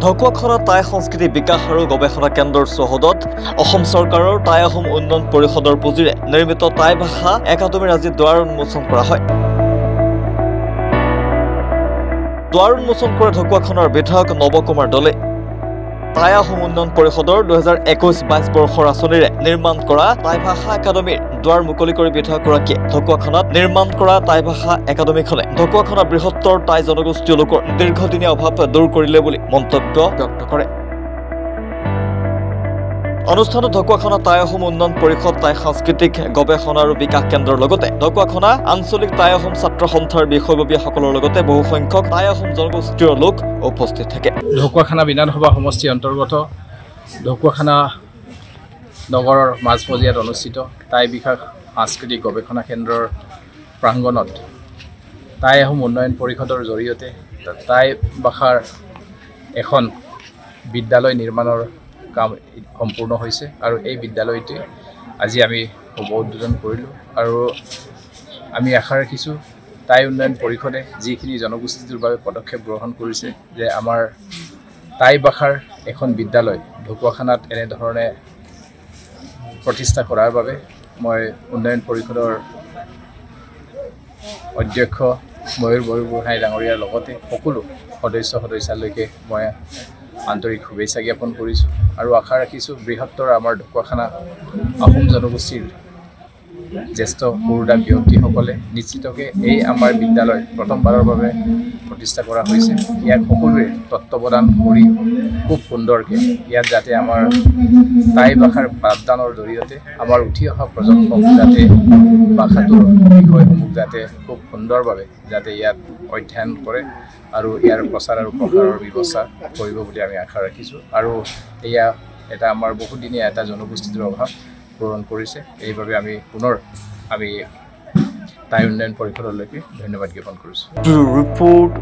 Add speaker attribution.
Speaker 1: ঢকুৱাখনা টাই সংস্কৃতি বিকাশ আৰু গৱেষণা কেন্দ্ৰৰ চৌহদত অসম চৰকাৰৰ টাই আহোম উন্নয়ন পৰিষদৰ পুঁজিৰে নিৰ্মিত টাই ভাষা একাডেমীৰ আজি দুৱাৰ উন্মোচন কৰা হয়। দুৱাৰ উন্মোচন কৰে ঢকুৱাখনাৰ বিধায়ক নৱ কুমাৰ দলে। টাই আহোম উন্নয়ন পৰিষদৰ 2021-22 বৰ্ষৰ আঁচনিৰে নিৰ্মাণ কৰা টাই ভাষা একাডেমীৰ দুৱাৰ মুকলি কৰি বিধায়কগৰাকীয়ে ঢকুৱাখনাত নিৰ্মাণ কৰা টাই ভাষা একাডেমীখনে ঢকুৱাখনা বৃহত্তৰ টাই জনগোষ্ঠীয় লোকৰ দীৰ্ঘদিনীয়া অভাৱ দূৰ কৰিলে বুলি মন্তব্য ব্যক্ত কৰে। অনুষ্ঠানত ঢকুৱাখনা টাই আহোম উন্নয়ন পৰিষদ, টাই সাংস্কৃতিক গৱেষণা আৰু বিকাশ কেন্দ্ৰৰ লগতে ঢকুৱাখনা আঞ্চলিক টাই আহোম ছাত্ৰ সন্থাৰ বিষয়ববীয়াসকলৰ লগতে বহু সংখ্যক টাই আহোম জনগোষ্ঠীয় লোক উপস্থিত থাকে।
Speaker 2: ঢকুৱাখনা বিধানসভা সমষ্টিৰ অন্তৰ্গত ঢকুৱাখনা নগৰৰ মাজমজিয়াত অনুষ্ঠিত টাই বিকাশ সাংস্কৃতিক গৱেষণা কেন্দ্ৰৰ প্ৰাংগণত টাই আহোম উন্নয়ন পৰিষদৰ জৰিয়তে টাই ভাষাৰ এখন বিদ্যালয় নিৰ্মাণৰ কাম সম্পূৰ্ণ হৈছে আৰু এই বিদ্যালয়টি আজি আমি শুভ উদ্বোধন কৰিলোঁ আৰু আমি আশা ৰাখিছোঁ টাই উন্নয়ন পৰিষদে যিখিনি জনগোষ্ঠীটোৰ বাবে পদক্ষেপ গ্ৰহণ কৰিছে যে আমাৰ টাই ভাষাৰ এখন বিদ্যালয় ঢকুৱাখানাত এনেধৰণে প্ৰতিষ্ঠা কৰাৰ বাবে মই উন্নয়ন পৰিষদৰ অধ্যক্ষ ময়ূৰ বৰগোহাঁই ডাঙৰীয়াৰ লগতে সকলো সদস্যলৈকে মই আন্তৰিক শুভেচ্ছা জ্ঞাপন কৰিছোঁ আৰু আশা ৰাখিছোঁ বৃহত্তৰ আমাৰ ঢকুৱাখানা আহোম জনগোষ্ঠীৰ জ্যেষ্ঠ পুৰুষা ব্যক্তিসকলে নিশ্চিতকৈ এই আমাৰ বিদ্যালয় প্ৰথমবাৰৰ বাবে প্ৰতিষ্ঠা কৰা হৈছে। ইয়াক সকলোৱে তত্ত্বাৱধান কৰি খুব সুন্দৰকৈ ইয়াত যাতে আমাৰ টাই ভাষাৰ পাঠদানৰ জৰিয়তে আমাৰ উঠি অহা প্ৰজন্মক যাতে ভাষাটোৰ বিষয়সমূহ যাতে খুব সুন্দৰভাৱে যাতে ইয়াত অধ্যয়ন কৰে আৰু ইয়াৰ প্ৰচাৰ আৰু প্ৰসাৰৰ ব্যৱস্থা কৰিব বুলি আমি আশা ৰাখিছোঁ আৰু এয়া এটা আমাৰ বহুদিনীয়া এটা জনগোষ্ঠীটোৰ অভাৱ পূৰণ কৰিছে। এইভাৱে আমি পুনৰ টাই উন্নয়ন পৰিষদলৈকে ধন্যবাদ জ্ঞাপন কৰিছোঁ।
Speaker 1: ৰিপৰ্ট